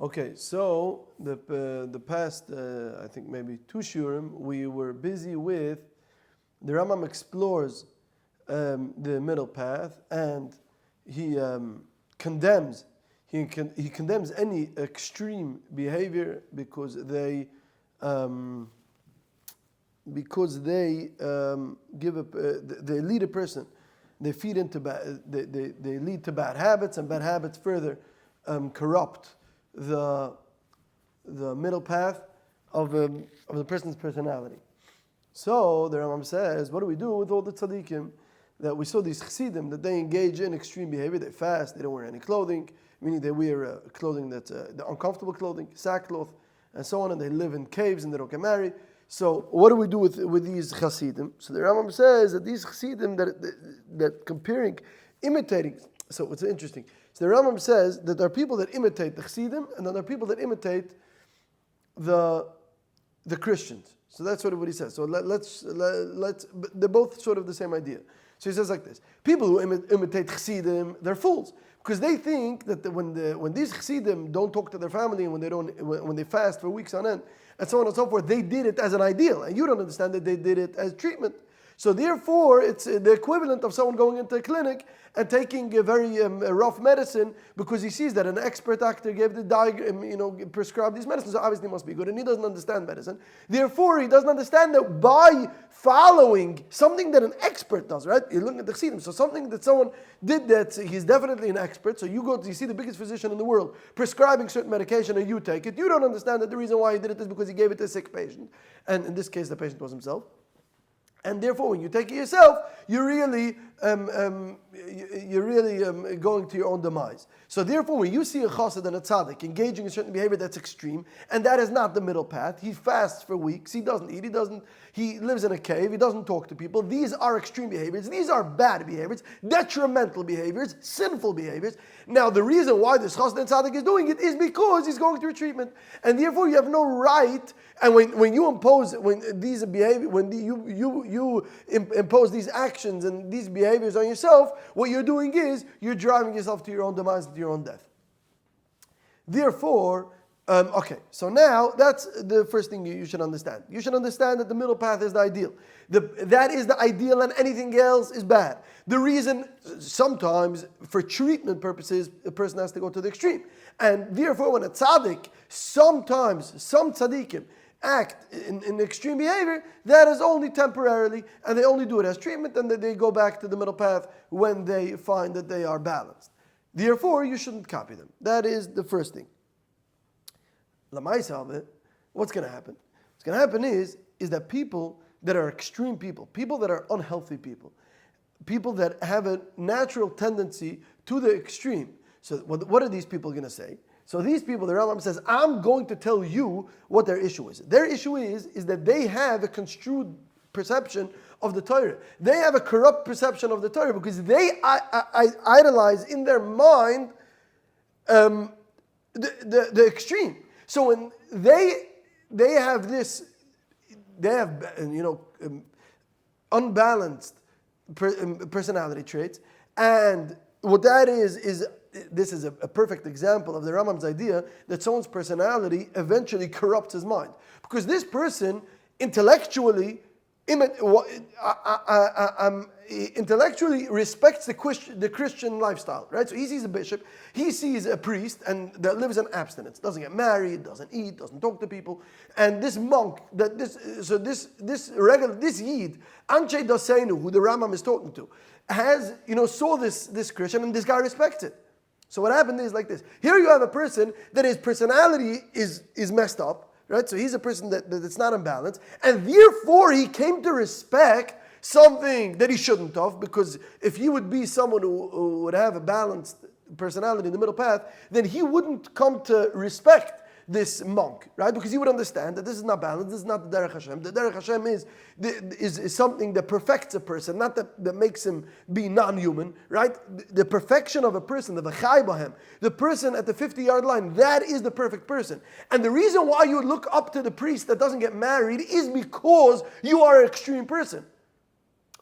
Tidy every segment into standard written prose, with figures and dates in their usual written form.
Okay, so the past, I think maybe 2 shurim, we were busy with, the Rambam explores the middle path, and he condemns he condemns any extreme behavior because they give up they lead a person, they feed into they lead to bad habits, and bad habits further corrupt the middle path of the person's personality. So the Rambam says, what do we do with all the tzaddikim that we saw, these chassidim, that they engage in extreme behavior? They fast, they don't wear any clothing, meaning they wear clothing that's the uncomfortable clothing, sackcloth, and so on, and they live in caves and they don't get married. So what do we do with these chassidim? So the Rambam says that these chassidim that comparing, imitating. So it's interesting. So the Rambam says that there are people that imitate the chassidim, and then there are people that imitate the Christians. So that's sort of what he says. So let's they're both sort of the same idea. So he says like this: people who imitate chassidim, they're fools, because they think that when these chassidim don't talk to their family, and when they fast for weeks on end, and so on and so forth, they did it as an ideal, and you don't understand that they did it as treatment. So therefore, it's the equivalent of someone going into a clinic and taking a very rough medicine because he sees that an expert doctor gave the diagram, prescribed these medicines, so obviously it must be good, and he doesn't understand medicine. Therefore, he doesn't understand that by following something that an expert does, right? You're looking at the chassidim, so something that someone did that he's definitely an expert. So you see the biggest physician in the world prescribing certain medication, and you take it. You don't understand that the reason why he did it is because he gave it to a sick patient, and in this case, the patient was himself. And therefore, when you take it yourself, you're really going to your own demise. So therefore, when you see a chassid and a tzaddik engaging in certain behavior that's extreme, and that is not the middle path, he fasts for weeks, he doesn't eat, he lives in a cave, he doesn't talk to people. These are extreme behaviors. These are bad behaviors, detrimental behaviors, sinful behaviors. Now, the reason why this chassid and tzaddik is doing it is because he's going through treatment, and therefore you have no right. And when you impose you impose these actions and these behaviors on yourself, what you're doing is you're driving yourself to your own demise, to your own death. Therefore, okay, so now that's the first thing you should understand. You should understand that the middle path is the ideal. That is the ideal, and anything else is bad. The reason, sometimes, for treatment purposes, a person has to go to the extreme. And therefore, when a tzaddik, sometimes, some tzaddikim, act in extreme behavior, that is only temporarily, and they only do it as treatment, and then they go back to the middle path when they find that they are balanced. Therefore, you shouldn't copy them. That is the first thing. L'maisa, what's going to happen? What's going to happen is that people that are extreme people that are unhealthy people that have a natural tendency to the extreme. So what are these people going to say? So these people, the Rambam says, I'm going to tell you what their issue is. Their issue is that they have a construed perception of the Torah. They have a corrupt perception of the Torah because they idolize in their mind the extreme. So when they have this, unbalanced personality traits, and what that is this is a perfect example of the Rambam's idea that someone's personality eventually corrupts his mind. Because this person intellectually respects the Christian lifestyle, right? So he sees a bishop, he sees a priest, and that lives in abstinence, doesn't get married, doesn't eat, doesn't talk to people, and this monk, this Yid, Anshe Daseinu, who the Rambam is talking to, has saw this Christian, and this guy respects it. So what happened is like this. Here you have a person that his personality is messed up, right? So he's a person that's not in balance, and therefore he came to respect something that he shouldn't have, because if he would be someone who would have a balanced personality in the middle path, then he wouldn't come to respect this monk, right? Because he would understand that this is not balanced, this is not the Derech Hashem. The Derech Hashem is something that perfects a person, not that makes him be non-human, right? The perfection of a person, the V'chai Bahem, the person at the 50-yard line, that is the perfect person. And the reason why you would look up to the priest that doesn't get married is because you are an extreme person.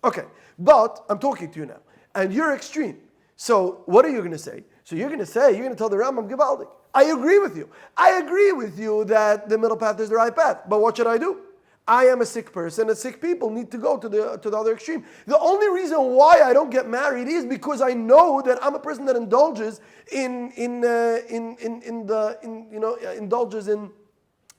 Okay, but I'm talking to you now, and you're extreme. So what are you going to say? So So you're going to tell the Rambam, Givaldik. I agree with you. I agree with you that the middle path is the right path. But what should I do? I am a sick person, and sick people need to go to the other extreme. The only reason why I don't get married is because I know that I'm a person that indulges indulges in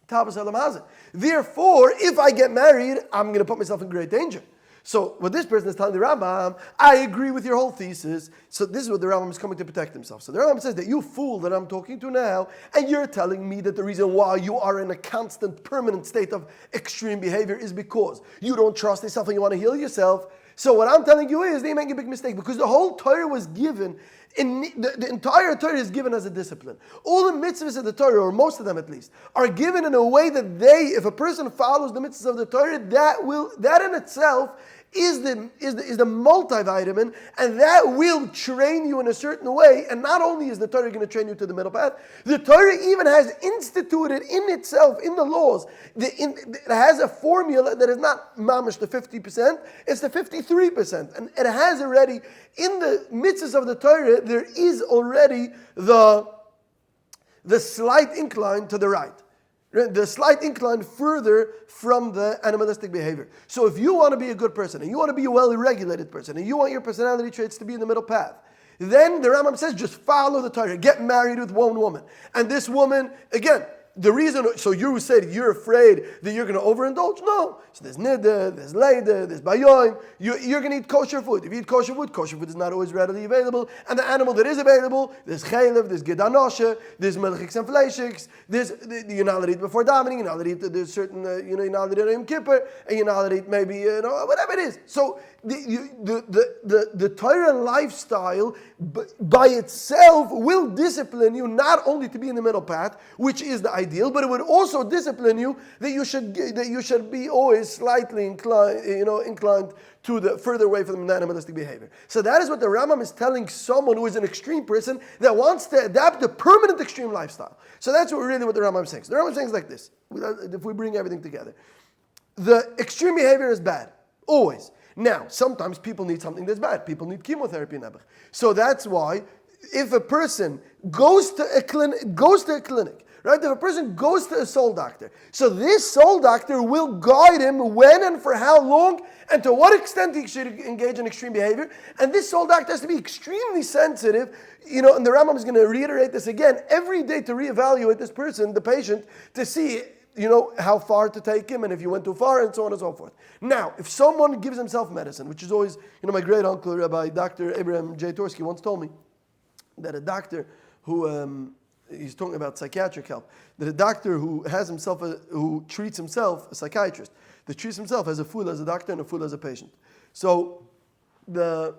Tavas Elam Hazeh. Therefore, if I get married, I'm going to put myself in great danger. So what this person is telling the Rambam, I agree with your whole thesis. So this is what the Rambam is coming to protect himself. So the Rambam says that you fool that I'm talking to now, and you're telling me that the reason why you are in a constant, permanent state of extreme behavior is because you don't trust yourself and you want to heal yourself. So what I'm telling you is they make a big mistake, because the whole Torah was given, the entire Torah is given as a discipline. All the mitzvahs of the Torah, or most of them at least, are given in a way that if a person follows the mitzvahs of the Torah, that in itself is the multivitamin, and that will train you in a certain way. And not only is the Torah going to train you to the middle path, the Torah even has instituted in itself, in the laws, it has a formula that is not mamish the 50%, it's the 53%. And it has already, in the mitzvahs of the Torah, there is already the slight incline to the right. The slight incline further from the animalistic behavior. So if you want to be a good person, and you want to be a well-regulated person, and you want your personality traits to be in the middle path, then the Rambam says just follow the Torah. Get married with one woman. And this woman, again, the reason, so you said you're afraid that you're going to overindulge? No. So there's niddah, there's leida, there's bayoim. You're going to eat kosher food. If you eat kosher food is not always readily available. And the animal that is available, there's chaylev, there's gedanoshe, there's melchiks and fleishiks, you're not allowed to eat before davening, you're not allowed to eat, there's certain, you're not allowed to eat Yom Kippur, and you're not allowed to eat maybe, whatever it is. So the Torah lifestyle by itself will discipline you not only to be in the middle path, which is the ideal, but it would also discipline you that you should be always slightly inclined to the further away from the animalistic behavior. So that is what the Rambam is telling someone who is an extreme person that wants to adapt a permanent extreme lifestyle. So that's really what the Rambam is saying. So the Rambam is saying is like this, if we bring everything together. The extreme behavior is bad, always. Now, sometimes people need something that's bad. People need chemotherapy and everything. So that's why if a person goes to a clinic, right? If a person goes to a soul doctor, so this soul doctor will guide him when and for how long and to what extent he should engage in extreme behavior. And this soul doctor has to be extremely sensitive, and the Rambam is going to reiterate this again every day to reevaluate this person, the patient, to see how far to take him and if you went too far and so on and so forth. Now, if someone gives himself medicine, which is always, my great uncle, Rabbi Dr. Abraham J. Torsky once told me that a doctor who, he's talking about psychiatric help, that a doctor who treats himself, a psychiatrist, that treats himself as a fool as a doctor and a fool as a patient. So the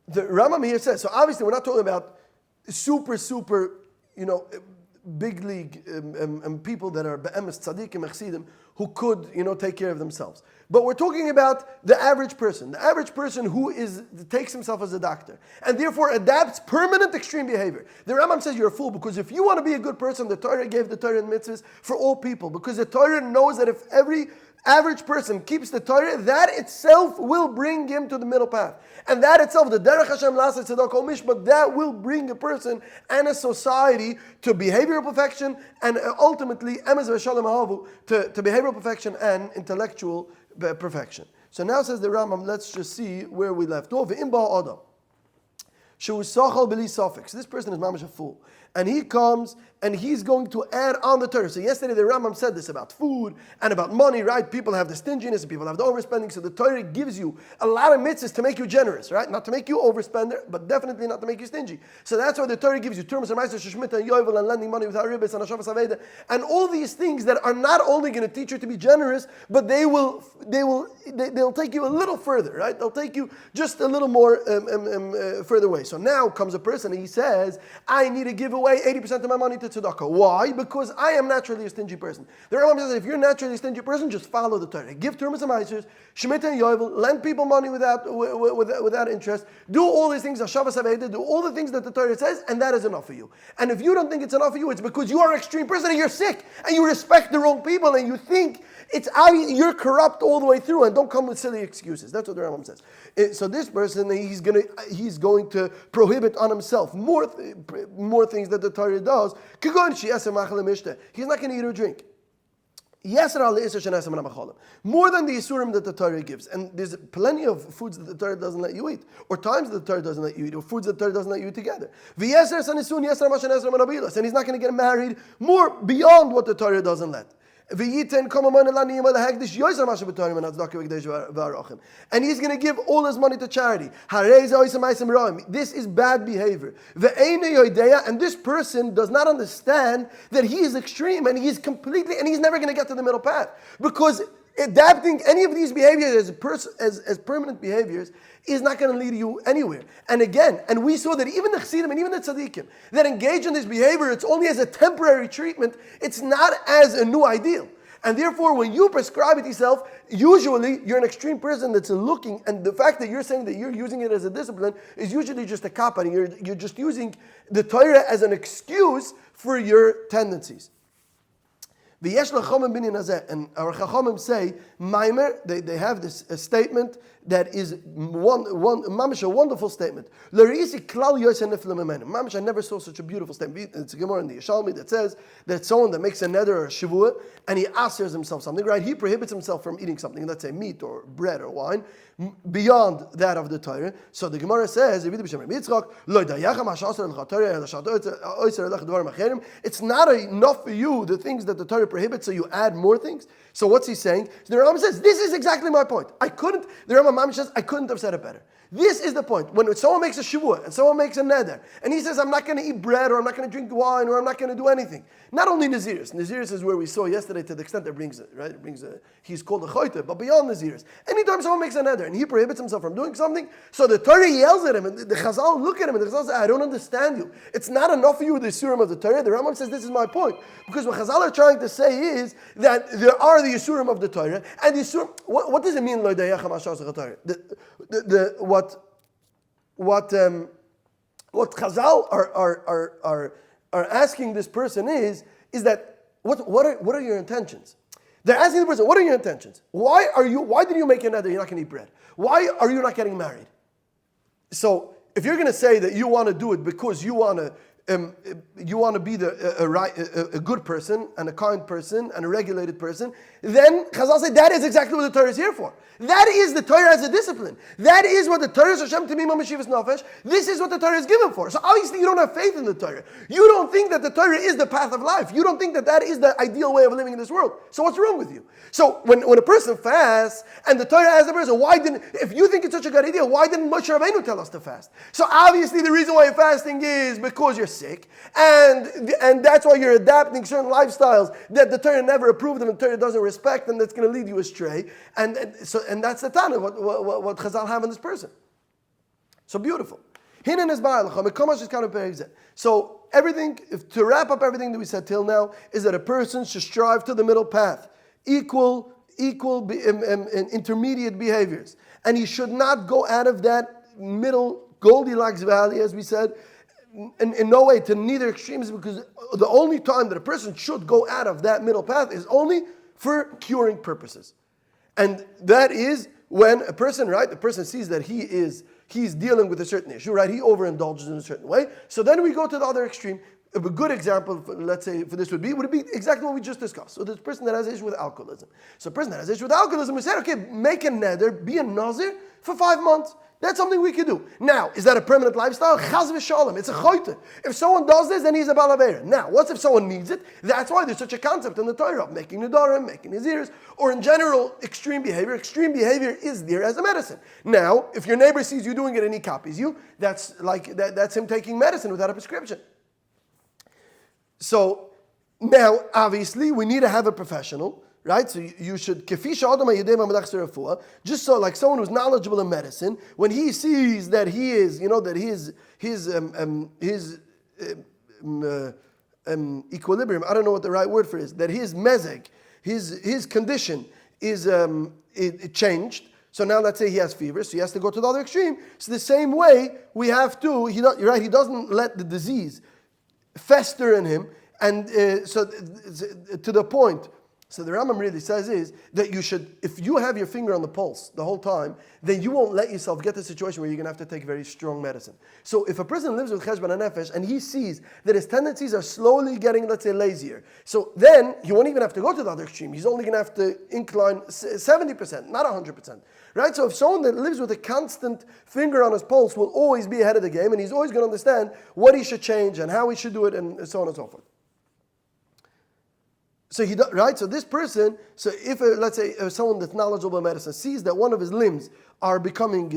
Rambam here says, so obviously we're not talking about super, big league people that are be'emes tzaddikim echsidim who could take care of themselves. But we're talking about the average person who takes himself as a doctor and therefore adapts permanent extreme behavior. The Rambam says you're a fool, because if you want to be a good person, the Torah gave the Torah and mitzvahs for all people, because the Torah knows that if every average person keeps the Torah, that itself will bring him to the middle path. And that itself, the Derech Hashem La'aseh Tzedakah Kol Mishpat, that will bring a person and a society to behavioral perfection and ultimately, Emes V'Shalom Ahavu, to behavioral perfection and intellectual perfection. So now says the Rambam, let's just see where we left off. V'im Ba'al Adam, Shehu Sachal B'li Safek. So this person is mamash a fool. And he comes and he's going to add on the Torah. So yesterday the Rambam said this about food and about money, right? People have the stinginess and people have the overspending. So the Torah gives you a lot of mitzvahs to make you generous, right? Not to make you overspender, but definitely not to make you stingy. So that's why the Torah gives you Turmas and Meiser, Shishmita and Yovel and lending money without ribbis and Hashavas Aveda. And all these things that are not only going to teach you to be generous, but they'll take you a little further, right? They'll take you just a little more further away. So now comes a person and he says, I need to give away 80% of my money to tzedakah. Why? Because I am naturally a stingy person. The Rambam says that if you're naturally a stingy person, just follow the Torah. Give Tumas and Maasers, Shemitah and Yovel, lend people money without interest, do all these things, Hashavas Aveda, do all the things that the Torah says, and that is enough for you. And if you don't think it's enough for you, it's because you are an extreme person and you're sick, and you respect the wrong people, and you think you're corrupt all the way through, and don't come with silly excuses. That's what the Rambam says. So this person, he's going to prohibit on himself more things that the Torah does. He's not going to eat or drink. More than the Isurim that the Torah gives. And there's plenty of foods that the Torah doesn't let you eat, or times that the Torah doesn't let you eat, or foods that the Torah doesn't let you eat together. And he's not going to get married more beyond what the Torah doesn't let. And he's going to give all his money to charity. This is bad behavior. And this person does not understand that he is extreme, and he's never going to get to the middle path. Because adapting any of these behaviors as permanent behaviors is not going to lead you anywhere. And again, and we saw that even the Chassidim and even the Tzaddikim that engage in this behavior, it's only as a temporary treatment, it's not as a new ideal. And therefore, when you prescribe it yourself, usually you're an extreme person that's looking, and the fact that you're saying that you're using it as a discipline is usually just a cop, and you're just using the Torah as an excuse for your tendencies. And our Chachamim say, Maimer, they have this statement that is a wonderful statement. Mamish, I never saw such a beautiful statement. It's a Gemara in the Yishalmi that says that someone that makes a neder or a shavua and he asers himself something, right? He prohibits himself from eating something, let's say meat or bread or wine, beyond that of the Torah. So the Gemara says, it's not enough for you, the things that the Torah prohibits, so you add more things. So what's he saying? So the Rambam says, this is exactly my point. The Rambam Mamish says, I couldn't have said it better. This is the point. When someone makes a shavua and someone makes a neder, and he says, I'm not going to eat bread, or I'm not going to drink wine, or I'm not going to do anything. Not only Naziris. Naziris is where we saw yesterday, to the extent that it brings it, right? He's called a choyte, but beyond Naziris. Anytime someone makes a neder and he prohibits himself from doing something, so the Torah yells at him, and the Chazal look at him, and the Chazal says, I don't understand you. It's not enough for you with the Yisurim of the Torah. The Rambam says, this is my point. Because what Chazal are trying to say is that there are the Yisurim of the Torah, and the Yisurim, what does it mean, Lo Dayacham Ashar Torah? What Chazal are asking this person is that what are your intentions? They're asking the person, what are your intentions? Why did you make a neder? You're not going to eat bread. Why are you not getting married? So if you're going to say that you want to do it because you want to be a good person and a kind person and a regulated person, then Chazal say that is exactly what the Torah is here for. That is the Torah as a discipline. That is what the Torah is Hashem Timimah Meshivas Nafesh. This is what the Torah is given for. So obviously you don't have faith in the Torah. You don't think that the Torah is the path of life. You don't think that is the ideal way of living in this world. So what's wrong with you? So when a person fasts and the Torah asks the person, if you think it's such a good idea, why didn't Moshe Rabbeinu tell us to fast? So obviously the reason why you're fasting is because you're sick, and that's why you're adapting certain lifestyles that the Torah never approved and the Torah doesn't respect, and that's going to lead you astray. And that's the Tana, what Chazal have in this person. So beautiful. So everything, to wrap up everything that we said till now, is that a person should strive to the middle path, equal intermediate behaviors, and he should not go out of that middle Goldilocks valley, as we said, in no way to neither extremes, because the only time that a person should go out of that middle path is only for curing purposes. And that is when a person, right, the person sees that he's dealing with a certain issue, right? He overindulges in a certain way. So then we go to the other extreme. A good example, let's say, for this would be exactly what we just discussed. So this person that has an issue with alcoholism. So a person that has an issue with alcoholism, we said, okay, make a neder, be a nazir for 5 months. That's something we can do. Now, is that a permanent lifestyle? Chaz v'shalom. It's a choyte. If someone does this, then he's a balaveira. Now, what's if someone needs it? That's why there's such a concept in the Torah of making nedarim, making nazirs, or in general, extreme behavior. Extreme behavior is there as a medicine. Now, if your neighbor sees you doing it and he copies you, that's him taking medicine without a prescription. So, now, obviously, we need to have a professional, right? So you should, just so like someone who's knowledgeable in medicine, when he sees that he is, that his equilibrium, I don't know what the right word for it is, that his mezeg, his condition is it changed. So now let's say he has fever, so he has to go to the other extreme. So the same way we have to, you're right, he doesn't let the disease fester in him, and so to the point. So the Rambam really says is that you should, if you have your finger on the pulse the whole time, then you won't let yourself get to a situation where you're going to have to take very strong medicine. So if a person lives with cheshbon nefesh and he sees that his tendencies are slowly getting, let's say, lazier, so then he won't even have to go to the other extreme. He's only going to have to incline 70%, not 100%. Right? So if someone that lives with a constant finger on his pulse will always be ahead of the game, and he's always going to understand what he should change and how he should do it, and so on and so forth. So right. So this person. So if let's say someone that's knowledgeable in medicine sees that one of his limbs are becoming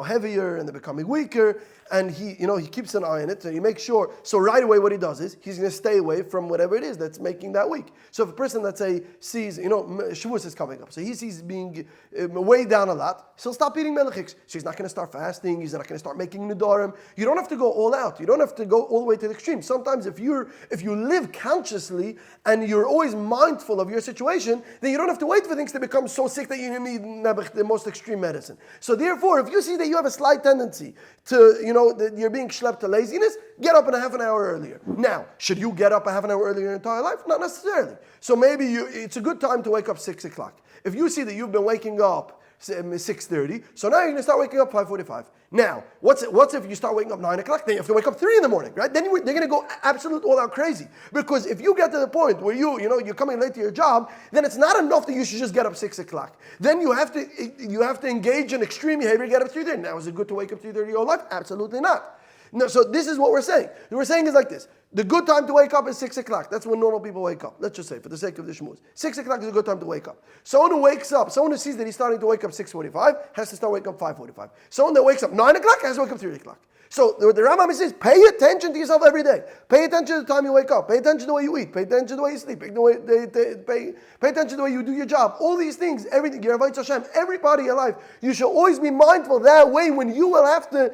heavier and they're becoming weaker, and he keeps an eye on it, so he makes sure. So right away, what he does is he's going to stay away from whatever it is that's making that weak. So if a person, let's say, sees Shavuos is coming up, so he sees being weighed down a lot, so he'll stop eating melechiks. So he's not going to start fasting. He's not going to start making nedarim. You don't have to go all out. You don't have to go all the way to the extreme. Sometimes if you live consciously and you're always mindful of your situation, then you don't have to wait for things to become so sick that you need the most extreme medicine. So therefore, if you see that you have a slight tendency to, that you're being schlepped to laziness, get up in a half an hour earlier. Now, should you get up a half an hour earlier your entire life? Not necessarily. So maybe it's a good time to wake up 6 o'clock. If you see that you've been waking up 6:30, so now you're going to start waking up 5:45. Now, what's if you start waking up 9 o'clock? Then you have to wake up 3 in the morning, right? Then they're going to go absolute all out crazy. Because if you get to the point where you're coming late to your job, then it's not enough that you should just get up 6 o'clock. Then you have to engage in extreme behavior, get up 3:30. Now, is it good to wake up 3:30 your whole life? Absolutely not. No, so this is what we're saying. What we're saying is like this. The good time to wake up is 6 o'clock. That's when normal people wake up. Let's just say, for the sake of the shmooze. 6 o'clock is a good time to wake up. Someone who wakes up, someone who sees that he's starting to wake up 6:45, has to start waking up 5:45. Someone that wakes up 9 o'clock has to wake up 3 o'clock. So the Rambam says, pay attention to yourself every day. Pay attention to the time you wake up. Pay attention to the way you eat. Pay attention to the way you sleep. Pay attention to the way you do your job. All these things, everything, your Avos Hashem, every part of your life, you should always be mindful that way when you will have to,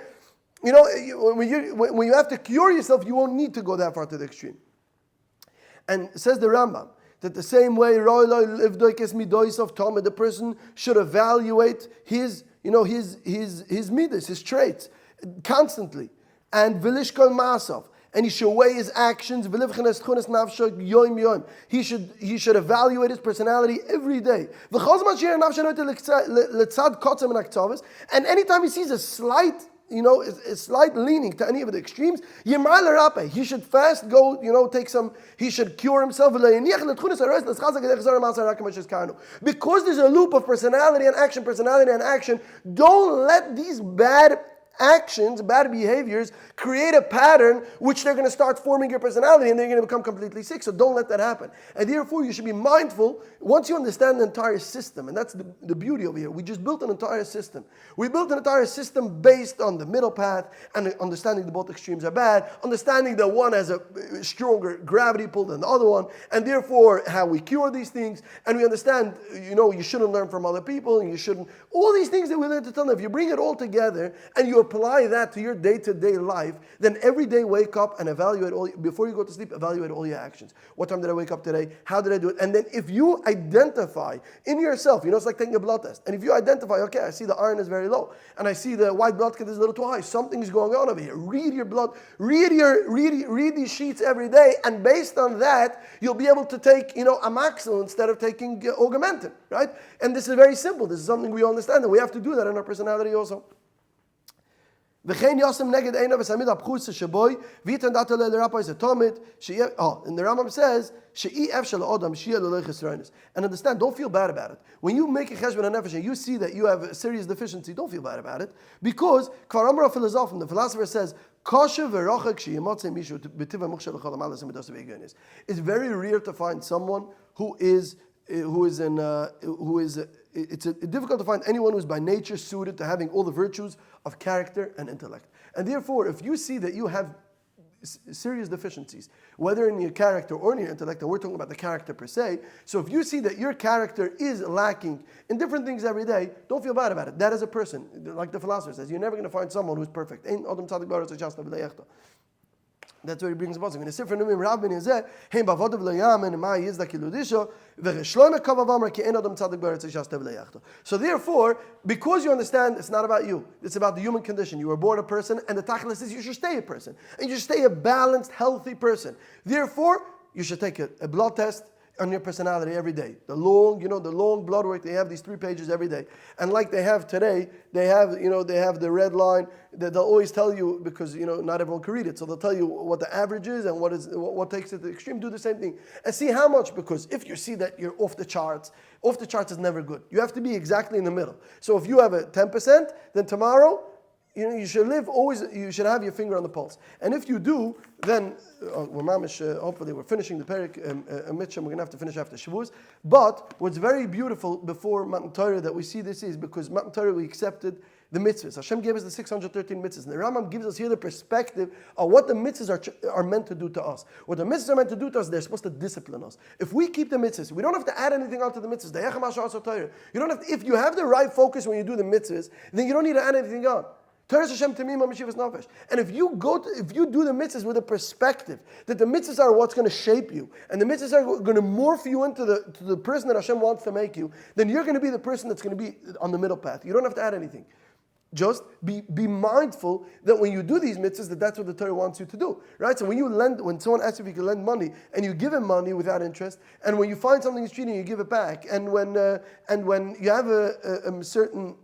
when you have to cure yourself, you won't need to go that far to the extreme. And says the Rambam that the same way the person should evaluate his midas, his traits, constantly, and vilishkol maasav, and he should weigh his actions. He should evaluate his personality every day. And anytime he sees a slight leaning to any of the extremes, he should fast, take some, he should cure himself. Because there's a loop of personality and action, don't let these bad actions, bad behaviors, create a pattern which they're going to start forming your personality and they're going to become completely sick. So don't let that happen. And therefore, you should be mindful once you understand the entire system. And that's the beauty over here. We just built an entire system. We built an entire system based on the middle path and understanding that both extremes are bad, understanding that one has a stronger gravity pull than the other one, and therefore how we cure these things. And we understand, you shouldn't learn from other people, and you shouldn't. All these things that we learn to tell them, if you bring it all together and you apply that to your day-to-day life, then every day wake up and evaluate before you go to sleep, evaluate all your actions. What time did I wake up today? How did I do it? And then if you identify in yourself, it's like taking a blood test. And if you identify, okay, I see the iron is very low, and I see the white blood count is a little too high, something's going on over here. Read your blood, read these sheets every day, and based on that, you'll be able to take, Amaxil instead of taking Augmentin, right? And this is very simple. This is something we all understand, and we have to do that in our personality also. And the Rambam says, and understand, don't feel bad about it. When you make a cheshbon nefesh and you see that you have a serious deficiency, don't feel bad about it. Because the philosopher says, it's very rare to find someone it's difficult to find anyone who's by nature suited to having all the virtues of character and intellect. And therefore, if you see that you have serious deficiencies, whether in your character or in your intellect, and we're talking about the character per se, so if you see that your character is lacking in different things every day, don't feel bad about it. That is a person, like the philosopher says, you're never going to find someone who's perfect. That's where he brings the pasuk. In the Sefer Numim Rabbin is there. Hein bavodav leyamen ma yizda kiludisho v'cheshloime kavavam ki ein adam tzadik beretz yashtev leyachto. So therefore, because you understand, it's not about you. It's about the human condition. You were born a person, and the tachlis is you should stay a person, and you should stay a balanced, healthy person. Therefore, you should take a blood test on your personality every day. The long blood work, they have these 3 pages every day. And like they have today, they have the red line that they'll always tell you, because, not everyone can read it. So they'll tell you what the average is and what takes it to the extreme. Do the same thing. And see how much, because if you see that you're off the charts is never good. You have to be exactly in the middle. So if you have a 10%, then tomorrow, you should you should have your finger on the pulse. And if you do, then, hopefully we're finishing the Pirkei Mitzvos, we're going to have to finish after Shavuos. But what's very beautiful before Matan Torah that we see this is because Matan Torah we accepted the mitzvahs. Hashem gave us the 613 mitzvahs. And the Rambam gives us here the perspective of what the mitzvahs are meant to do to us. What the mitzvahs are meant to do to us, they're supposed to discipline us. If we keep the mitzvahs, we don't have to add anything onto the mitzvahs. You don't have to, if you have the right focus when you do the mitzvahs, then you don't need to add anything on. And if you do the mitzvahs with a perspective that the mitzvahs are what's going to shape you, and the mitzvahs are going to morph you into the person that Hashem wants to make you, then you're going to be the person that's going to be on the middle path. You don't have to add anything. Just be mindful that when you do these mitzvahs, that's what the Torah wants you to do, right? So when someone asks you if you can lend money, and you give him money without interest, and when you find something he's cheating, you give it back, and when you have a certain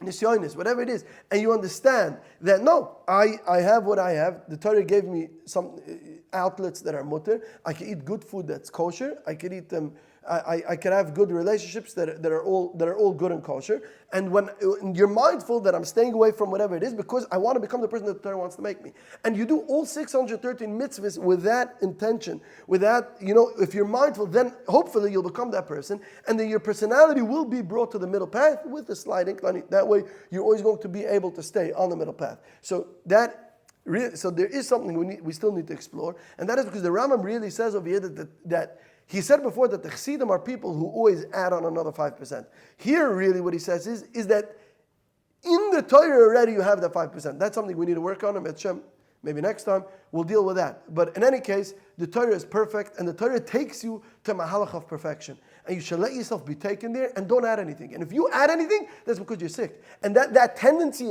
nisyonis, whatever it is, and you understand that no, I have what I have. The Torah gave me some outlets that are mutter. I can eat good food that's kosher. I can eat them. I can have good relationships that are all good and kosher. And when you're mindful that I'm staying away from whatever it is because I want to become the person that the Torah wants to make me, and you do all 613 mitzvahs with that intention, with that, if you're mindful, then hopefully you'll become that person, and then your personality will be brought to the middle path with a slight incline. That way, you're always going to be able to stay on the middle path. So there is something we still need to explore, and that is because the Rambam really says over here that he said before that the Chassidim are people who always add on another 5%. Here, really, what he says is that in the Torah already you have that 5%. That's something we need to work on. Maybe next time we'll deal with that. But in any case, the Torah is perfect, and the Torah takes you to mahalach of perfection. And you should let yourself be taken there, and don't add anything. And if you add anything, that's because you're sick. And that tendency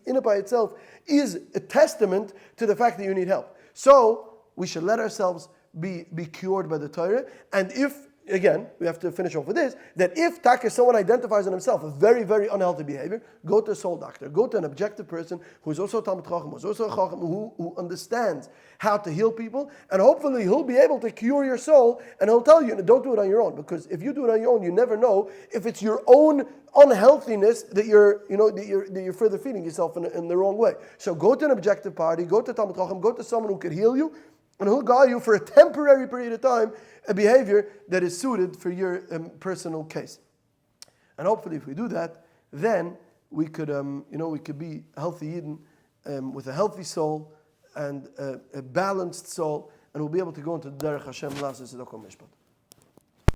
in and by itself is a testament to the fact that you need help. So we should let ourselves be cured by the Torah. And if, again, we have to finish off with this, that if someone identifies in himself a very, very unhealthy behavior, go to a soul doctor. Go to an objective person who is also a Talmid Chacham, who's also a Chacham, who understands how to heal people, and hopefully he'll be able to cure your soul, and he'll tell you, don't do it on your own, because if you do it on your own, you never know if it's your own unhealthiness that you're further feeding yourself in the wrong way. So go to an objective party, go to Talmid Chacham, go to someone who can heal you, and he'll guide you for a temporary period of time, a behavior that is suited for your personal case. And hopefully, if we do that, then we could be healthy Eden with a healthy soul and a balanced soul, and we'll be able to go into the Derech Hashem Lasses Tzedakah Mishpat.